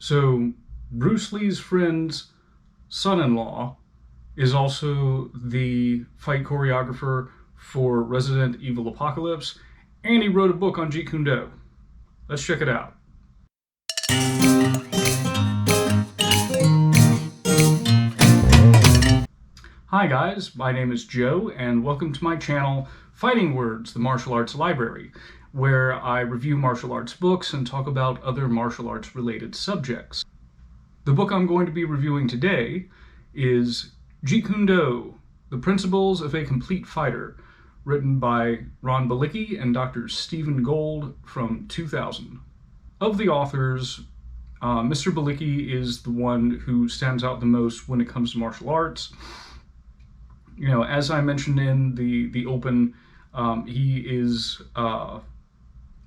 So Bruce Lee's friend's son-in-law is also the fight choreographer for Resident Evil Apocalypse, and he wrote a book on Jeet Kune Do. Let's check it out. Hi guys, my name is Joe, and welcome to my channel, Fighting Words, the Martial Arts Library, where I review martial arts books and talk about other martial arts related subjects. The book I'm going to be reviewing today is Jeet Kune Do, The Principles of a Complete Fighter, written by Ron Balicki and Dr. Stephen Gold from 2000. Of the authors, Mr. Balicki is the one who stands out the most when it comes to martial arts. You know, as I mentioned in the open, he is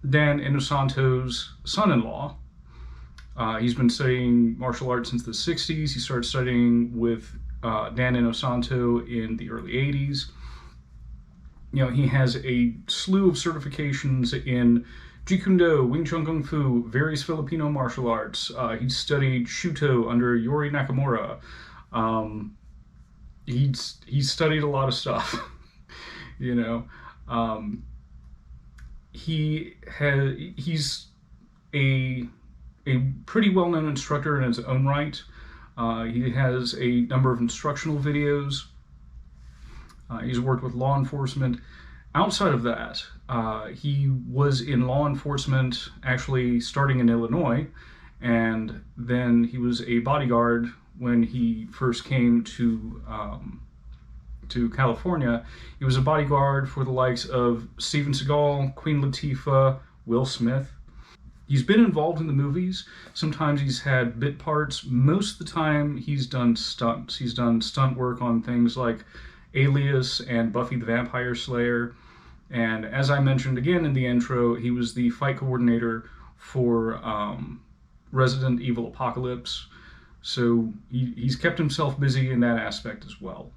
Dan Inosanto's son-in-law. He's been studying martial arts since the 60s. He started studying with Dan Inosanto in the early 80s. You know, he has a slew of certifications in Jeet Kune Do, Wing Chun Kung Fu, various Filipino martial arts. He studied Shuto under Yori Nakamura. He's studied a lot of stuff, you know. He's a pretty well-known instructor in his own right. He has a number of instructional videos. He's worked with law enforcement. Outside of that, he was in law enforcement actually starting in Illinois, and then he was a bodyguard when he first came to California. He was a bodyguard for the likes of Steven Seagal, Queen Latifah, Will Smith. He's been involved in the movies. Sometimes he's had bit parts. Most of the time he's done stunts. He's done stunt work on things like Alias and Buffy the Vampire Slayer. And as I mentioned again in the intro, he was the fight coordinator for Resident Evil Apocalypse. So he's kept himself busy in that aspect as well.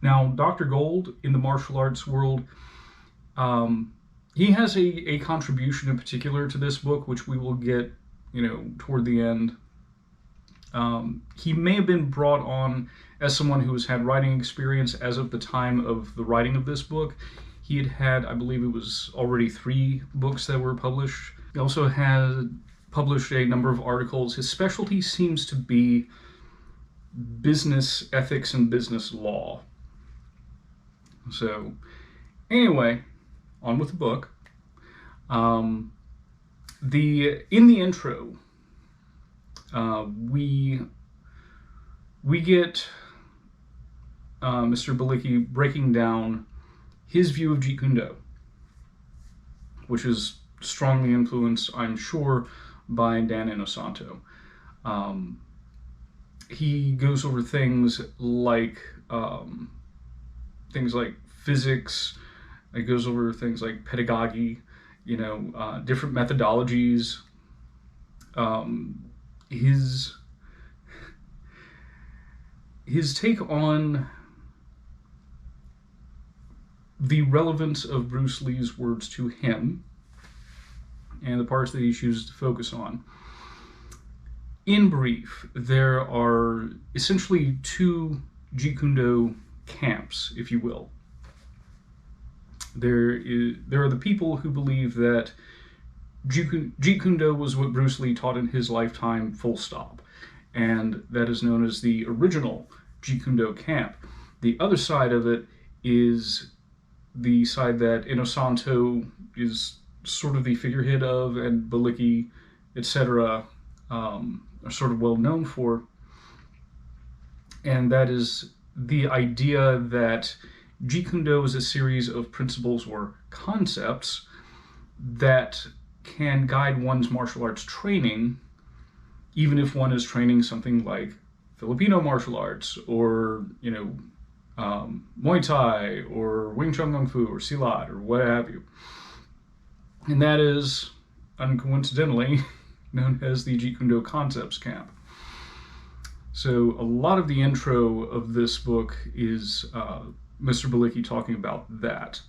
Now, Dr. Gold in the martial arts world, he has a contribution in particular to this book, which we will get, you know, toward the end. He may have been brought on as someone who has had writing experience as of the time of the writing of this book. He had, I believe it was already 3 books that were published. He also had published a number of articles. His specialty seems to be business ethics and business law. So anyway, on with the book. In the intro, we get Mr. Balicki breaking down his view of Jeet Kune Do, which is strongly influenced, I'm sure, by Dan Inosanto. He goes over things like physics. It goes over things like pedagogy, you know, different methodologies. His take on the relevance of Bruce Lee's words to him and the parts that he chooses to focus on. In brief, there are essentially 2 Jeet Kune Do camps, if you will. There are the people who believe that Jeet Kune Do was what Bruce Lee taught in his lifetime, full stop, and that is known as the original Jeet Kune Do camp. The other side of it is the side that Inosanto is sort of the figurehead of, and Balicki, etc., are sort of well known for, and that is the idea that Jeet Kune Do is a series of principles or concepts that can guide one's martial arts training, even if one is training something like Filipino martial arts, or, you know, Muay Thai, or Wing Chun Kung Fu, or Silat, or what have you. And that is, uncoincidentally, known as the Jeet Kune Do Concepts camp. So a lot of the intro of this book is Mr. Balicki talking about that.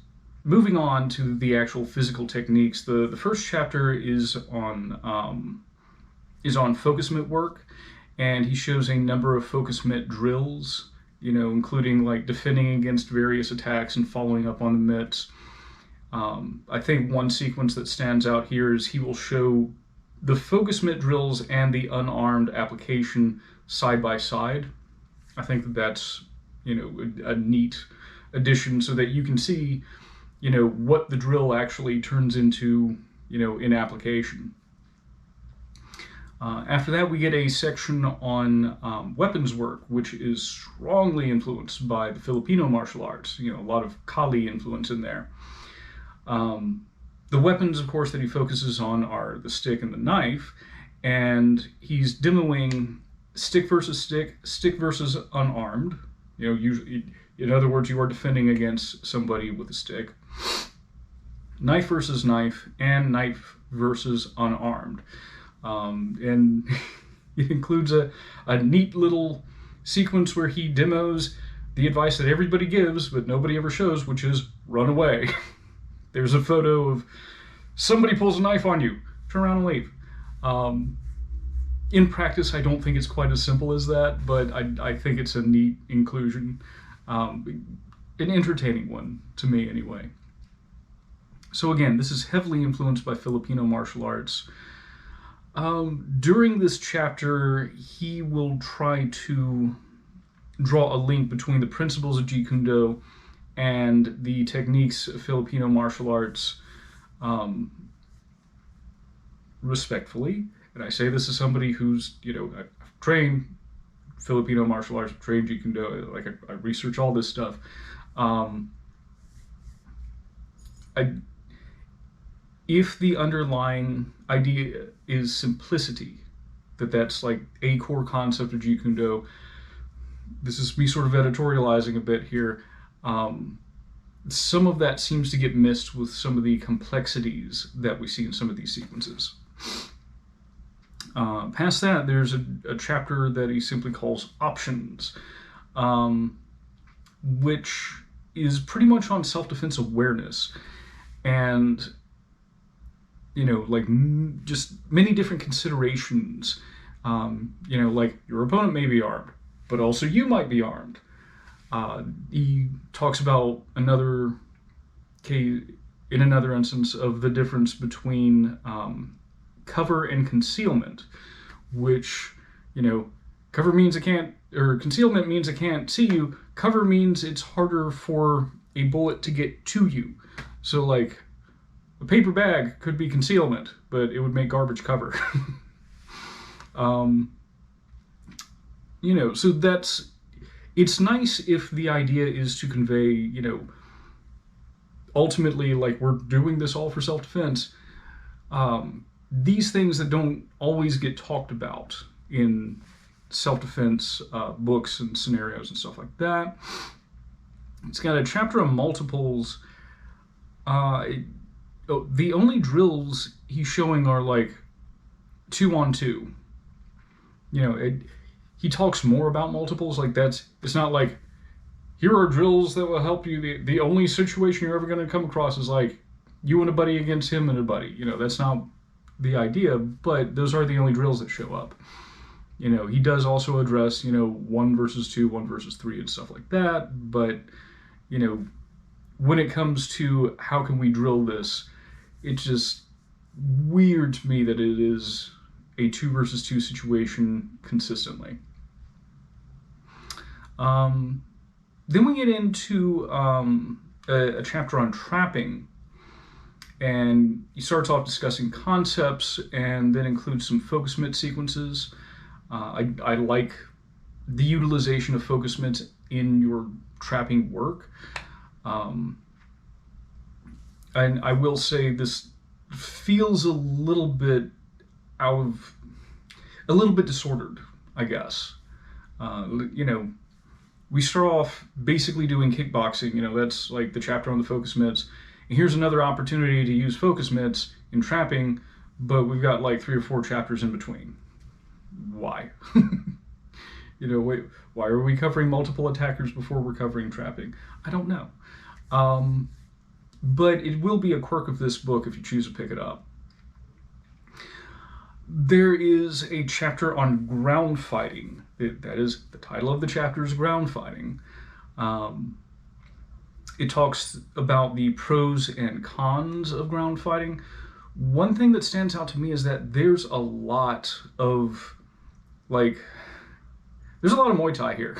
Moving on to the actual physical techniques, the first chapter is on is on focus mitt work, and he shows a number of focus mitt drills, including like defending against various attacks and following up on the mitts. I think one sequence that stands out here is he will show the focus mitt drills and the unarmed application side by side. I think that's, a neat addition so that you can see, what the drill actually turns into, in application. After that, we get a section on weapons work, which is strongly influenced by the Filipino martial arts. A lot of Kali influence in there. The weapons, of course, that he focuses on are the stick and the knife, and he's demoing stick versus stick, stick versus unarmed. Usually, in other words, you are defending against somebody with a stick. Knife versus knife, and knife versus unarmed. And it includes a neat little sequence where he demos the advice that everybody gives, but nobody ever shows, which is run away. There's a photo of somebody pulls a knife on you, turn around and leave. In practice, I don't think it's quite as simple as that, but I think it's a neat inclusion. An entertaining one, to me anyway. So again, this is heavily influenced by Filipino martial arts. During this chapter, he will try to draw a link between the principles of Jeet Kune Do and the techniques of Filipino martial arts, respectfully. And I say this as somebody who's, I've trained Filipino martial arts, I've trained Jeet Kune Do, like I research all this stuff. If the underlying idea is simplicity, that's like a core concept of Jeet Kune Do, this is me sort of editorializing a bit here, some of that seems to get missed with some of the complexities that we see in some of these sequences. Past that, there's a chapter that he simply calls Options, which is pretty much on self-defense awareness, and just many different considerations. Like your opponent may be armed, but also you might be armed. He talks about another case, in another instance, of the difference between cover and concealment, which, cover means concealment means it can't see you. Cover means it's harder for a bullet to get to you. So like, a paper bag could be concealment, but it would make garbage cover. So it's nice if the idea is to convey, ultimately, like, we're doing this all for self-defense. These things that don't always get talked about in self-defense books and scenarios and stuff like that. It's got a chapter on multiples. The only drills he's showing are like 2-on-2. He talks more about multiples. Like it's not like, here are drills that will help you. The only situation you're ever going to come across is like you and a buddy against him and a buddy. That's not the idea, but those are the only drills that show up. He does also address, 1 versus 2, 1 versus 3 and stuff like that. But, when it comes to how can we drill this, it's just weird to me that it is a 2 versus 2 situation consistently. Then we get into a chapter on trapping, and he starts off discussing concepts and then includes some focus mitt sequences. I like the utilization of focus mitts in your trapping work. And I will say this feels a little bit disordered, I guess. We start off basically doing kickboxing, that's like the chapter on the focus mitts. And here's another opportunity to use focus mitts in trapping, but we've got like 3 or 4 chapters in between. Why? Wait, why are we covering multiple attackers before we're covering trapping? I don't know. But it will be a quirk of this book if you choose to pick it up. There is a chapter on ground fighting. That is, the title of the chapter is ground fighting. It talks about the pros and cons of ground fighting. One thing that stands out to me is that there's a lot of, there's a lot of Muay Thai here.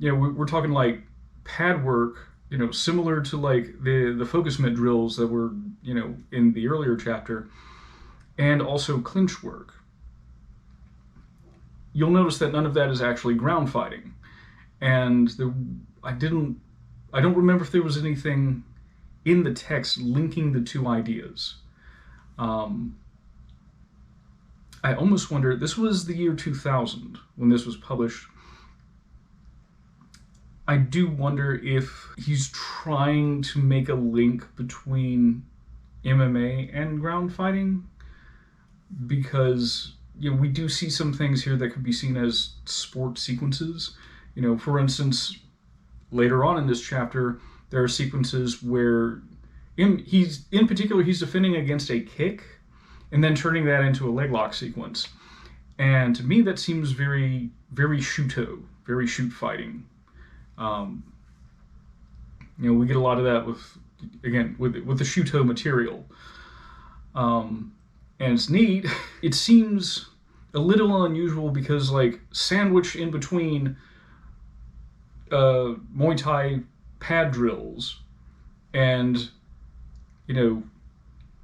We're talking like pad work, similar to like the focus mitt drills that were, in the earlier chapter, and also clinch work. You'll notice that none of that is actually ground fighting. And I don't remember if there was anything in the text linking the two ideas. I almost wonder, this was the year 2000 when this was published. I do wonder if he's trying to make a link between MMA and ground fighting, because we do see some things here that could be seen as sport sequences. For instance, later on in this chapter, there are sequences where he's defending against a kick and then turning that into a leg lock sequence. And to me, that seems very, very shuto, very shoot fighting. We get a lot of that with the shuto material. And it's neat. It seems a little unusual because, like, sandwiched in between Muay Thai pad drills and,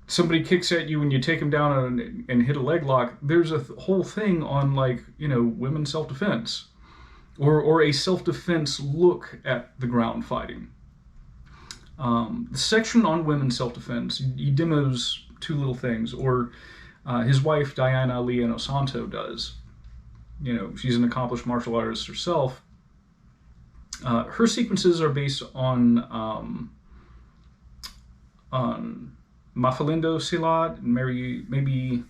somebody kicks at you and you take them down and hit a leg lock, there's a whole thing on, like, women's self-defense or a self-defense look at the ground fighting. The section on women's self-defense, he demos two little things, or his wife, Diana Lee Inosanto, does. She's an accomplished martial artist herself. Her sequences are based on Mafalindo Silat, maybe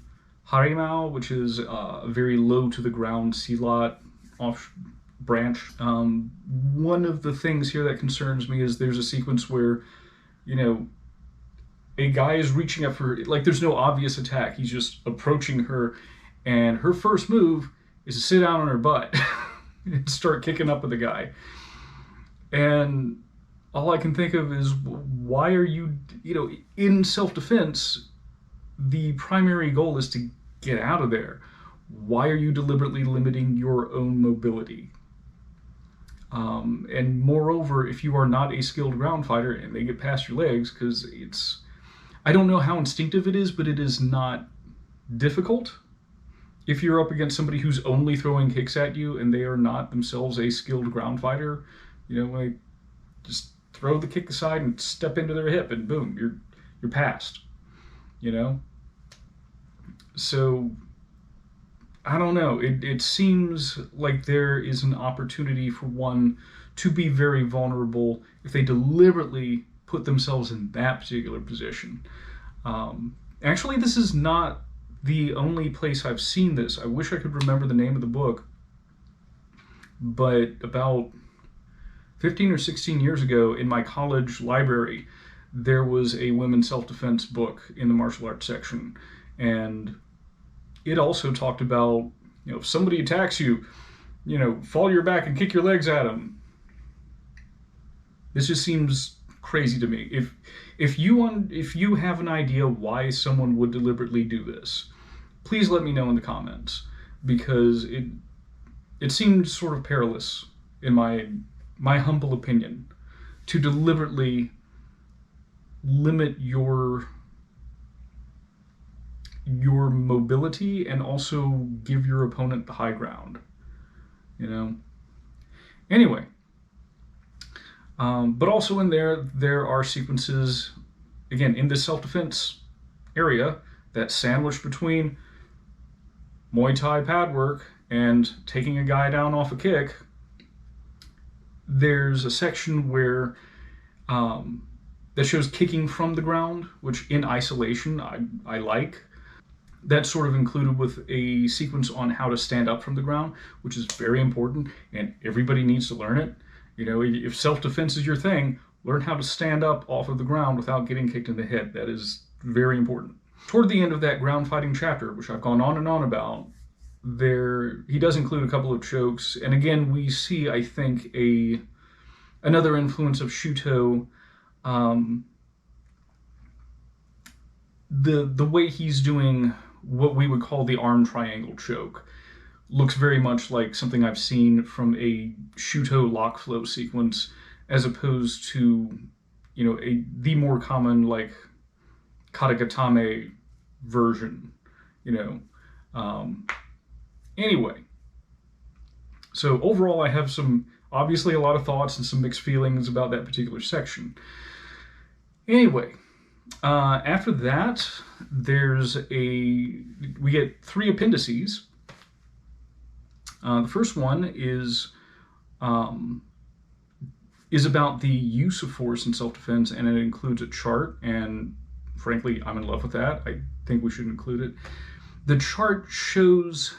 Harimau, which is a very low to the ground Silat off branch. One of the things here that concerns me is there's a sequence where, a guy is reaching up for, like, there's no obvious attack. He's just approaching her, and her first move is to sit down on her butt and start kicking up with the guy. And all I can think of is, why are you, in self-defense, the primary goal is to get out of there. Why are you deliberately limiting your own mobility? And moreover, if you are not a skilled ground fighter and they get past your legs, because I don't know how instinctive it is, but it is not difficult. If you're up against somebody who's only throwing kicks at you and they are not themselves a skilled ground fighter, just throw the kick aside and step into their hip, and boom, you're past. So I don't know. It seems like there is an opportunity for one to be very vulnerable if they deliberately put themselves in that particular position. Actually, this is not the only place I've seen this. I wish I could remember the name of the book, but about 15 or 16 years ago in my college library, there was a women's self-defense book in the martial arts section. And it also talked about, if somebody attacks you, fall to your back and kick your legs at them. This just seems crazy to me. If you have an idea why someone would deliberately do this, please let me know in the comments, because it seems sort of perilous, in my humble opinion, to deliberately limit your mobility and also give your opponent the high ground. Anyway, but also in there are sequences, again, in this self-defense area, that sandwich between Muay Thai pad work and taking a guy down off a kick. There's a section where that shows kicking from the ground, which in isolation I like. That's sort of included with a sequence on how to stand up from the ground, which is very important, and everybody needs to learn it. If self-defense is your thing, learn how to stand up off of the ground without getting kicked in the head. That is very important. Toward the end of that ground fighting chapter, which I've gone on and on about, he does include a couple of chokes, and again we see, I think, another influence of Shuto. The way he's doing what we would call the arm triangle choke looks very much like something I've seen from a Shuto lock flow sequence, as opposed to, the more common like katagatame version, Anyway, so overall I have obviously a lot of thoughts and some mixed feelings about that particular section. Anyway, after that, we get 3 appendices. The first one is about the use of force in self-defense, and it includes a chart, and frankly, I'm in love with that. I think we should include it. The chart shows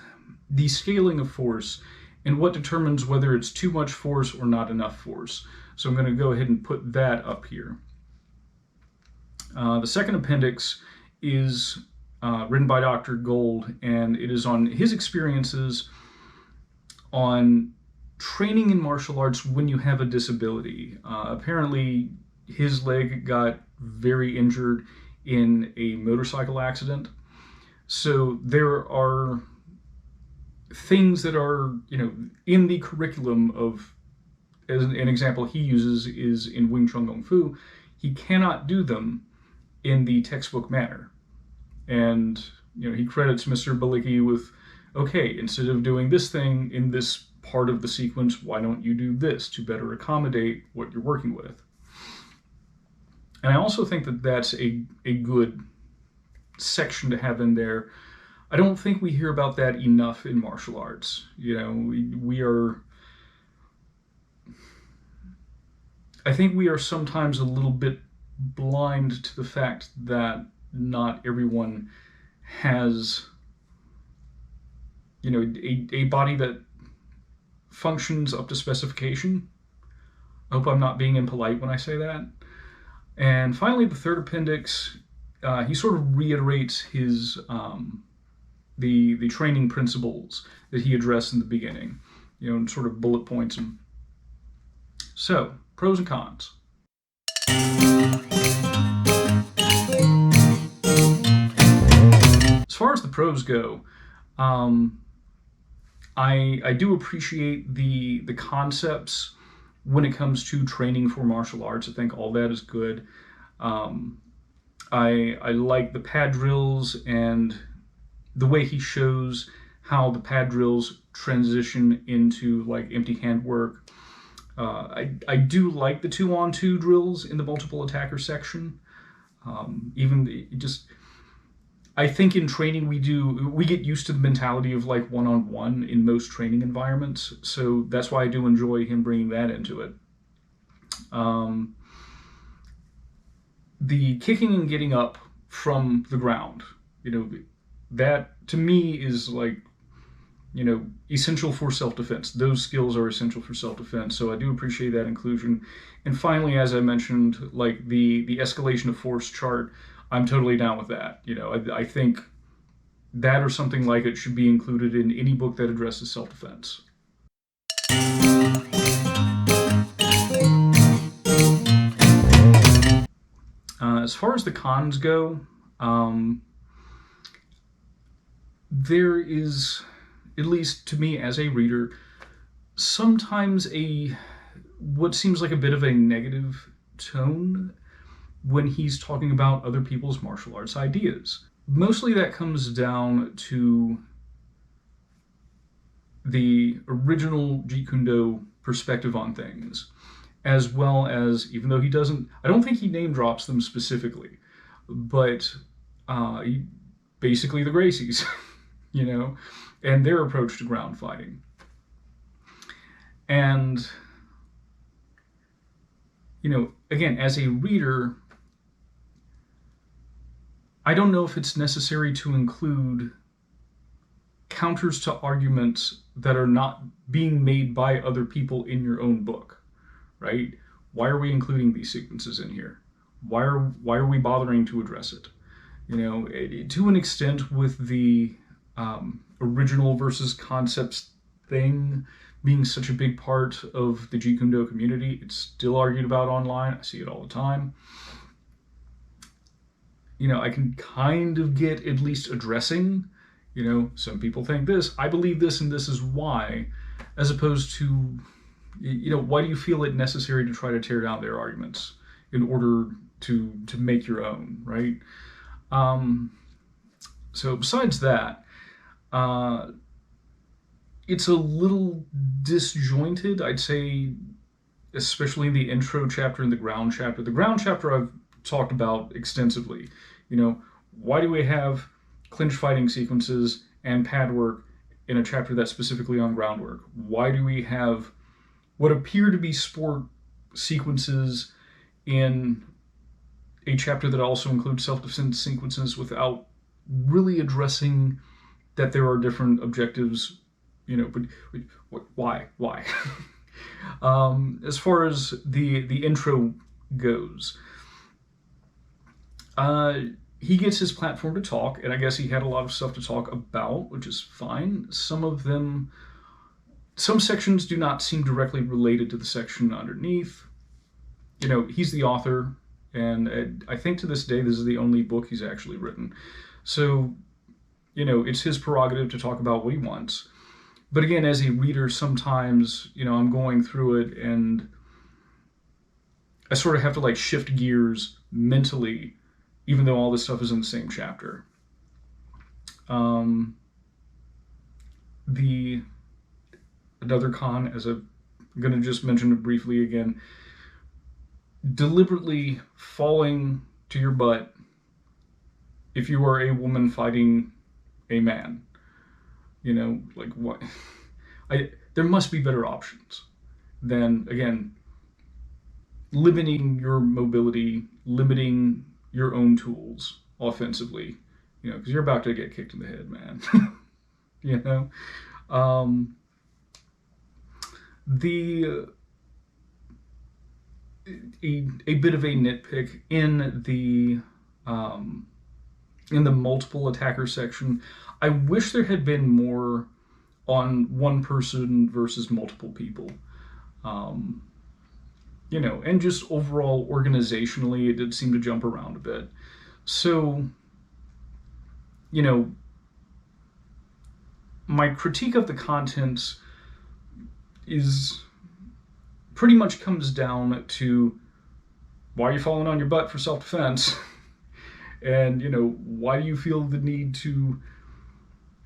the scaling of force and what determines whether it's too much force or not enough force. So I'm going to go ahead and put that up here. The second appendix is written by Dr. Gold, and it is on his experiences on training in martial arts when you have a disability. Apparently, his leg got very injured in a motorcycle accident. So there are things that are, in the curriculum of, as an example he uses is in Wing Chun Kung Fu, he cannot do them in the textbook manner. And, he credits Mr. Balicki with, okay, instead of doing this thing in this part of the sequence, why don't you do this to better accommodate what you're working with? And I also think that that's a good section to have in there. I don't think we hear about that enough in martial arts. I think we are sometimes a little bit blind to the fact that not everyone has, a body that functions up to specification. I hope I'm not being impolite when I say that. And finally, the third appendix, he sort of reiterates his the training principles that he addressed in the beginning, and sort of bullet points them. So, pros and cons. As far as the pros go, I do appreciate the concepts when it comes to training for martial arts. I think all that is good. I like the pad drills and the way he shows how the pad drills transition into like empty hand work. I do like the 2-on-2 drills in the multiple attacker section. I think in training we get used to the mentality of like 1-on-1 in most training environments. So that's why I do enjoy him bringing that into it. The kicking and getting up from the ground, that to me is like, essential for self-defense. Those skills are essential for self-defense. So I do appreciate that inclusion. And finally, as I mentioned, like the escalation of force chart, I'm totally down with that. I think that or something like it should be included in any book that addresses self-defense. As far as the cons go, there is, at least to me as a reader, sometimes what seems like a bit of a negative tone when he's talking about other people's martial arts ideas. Mostly that comes down to the original Jeet Kune Do perspective on things, as well as, even though I don't think he name drops them specifically, but basically the Gracies, and their approach to ground fighting. And, again, as a reader, I don't know if it's necessary to include counters to arguments that are not being made by other people in your own book, right? Why are we including these sequences in here? Why are we bothering to address it? To an extent with the original versus concepts thing being such a big part of the Jeet Kune Do community. It's still argued about online. I see it all the time. I can kind of get at least addressing, some people think this, I believe this, and this is why, as opposed to, why do you feel it necessary to try to tear down their arguments in order to make your own, right? So besides that, it's a little disjointed, I'd say, especially in the intro chapter and the ground chapter. The ground chapter I've talked about extensively. Why do we have clinch fighting sequences and pad work in a chapter that's specifically on groundwork? Why do we have what appear to be sport sequences in a chapter that also includes self-defense sequences without really addressing that there are different objectives? But why? As far as the intro goes, he gets his platform to talk, and I guess he had a lot of stuff to talk about, which is fine. Some sections do not seem directly related to the section underneath. He's the author, and I think to this day this is the only book he's actually written. So, it's his prerogative to talk about what he wants. But again, as a reader, sometimes, I'm going through it and I sort of have to shift gears mentally, even though all this stuff is in the same chapter. Another con, as I'm going to just mention it briefly again, deliberately falling to your butt if you are a woman fighting a man. What? There must be better options than, again, limiting your mobility, limiting your own tools offensively, because you're about to get kicked in the head, man. A bit of a nitpick in the multiple attacker section. I wish there had been more on one person versus multiple people. And just overall organizationally, it did seem to jump around a bit. So, my critique of the contents is pretty much comes down to, why are you falling on your butt for self-defense? And, why do you feel the need to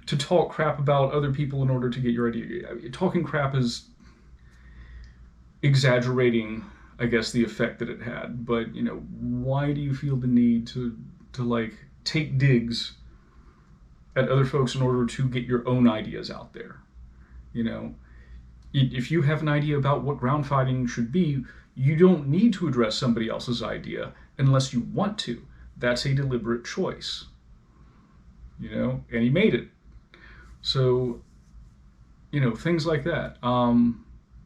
talk crap about other people in order to get your idea? Talking crap is exaggerating, I guess, the effect that it had. But, why do you feel the need to take digs at other folks in order to get your own ideas out there? If you have an idea about what ground fighting should be, you don't need to address somebody else's idea unless you want to. That's a deliberate choice. And he made it. So, things like that.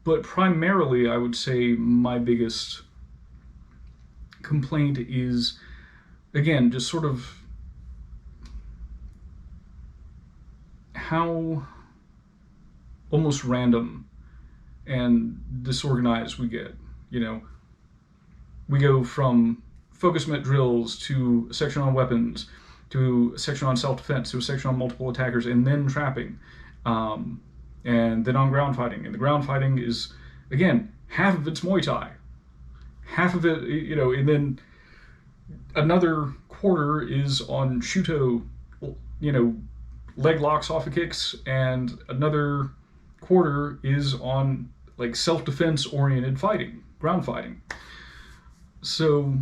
But primarily, I would say my biggest complaint is, again, just sort of how almost random and disorganized we get. We go from focusment drills to a section on weapons, to a section on self-defense, to a section on multiple attackers, and then trapping, and then on ground fighting. And the ground fighting is, again, half of it's Muay Thai, half of it, and then another quarter is on Shuto, leg locks off of kicks, and another quarter is on self-defense oriented fighting, ground fighting. So,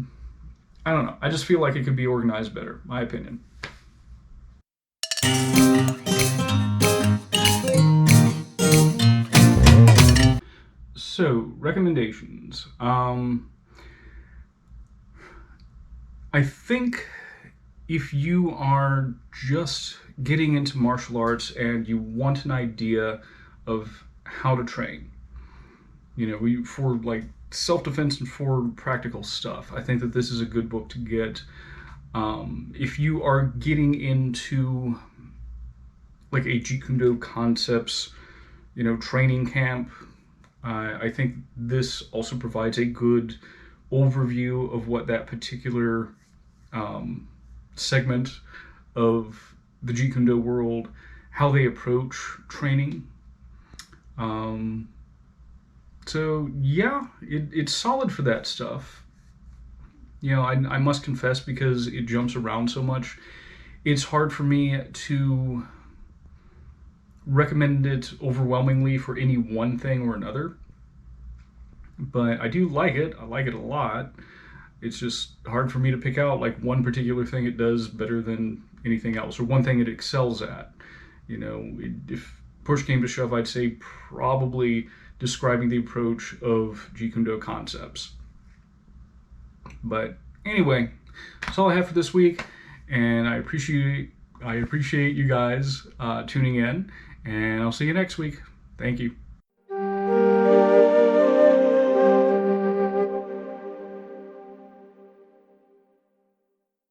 I don't know. I just feel like it could be organized better, my opinion. So, recommendations. I think if you are just getting into martial arts and you want an idea of how to train, for self-defense and for practical stuff, I think that this is a good book to get. If you are getting into like a Jeet Kune Do Concepts, training camp, I think this also provides a good overview of what that particular segment of the Jeet Kune Do world, how they approach training. So yeah, it's solid for that stuff. I must confess, because it jumps around so much, it's hard for me to recommend it overwhelmingly for any one thing or another. But I do like it. I like it a lot. It's just hard for me to pick out like one particular thing it does better than anything else, or one thing it excels at. If push came to shove, I'd say probably describing the approach of Jeet Kune Do Concepts. But anyway, that's all I have for this week, and I appreciate you guys tuning in, and I'll see you next week. Thank you.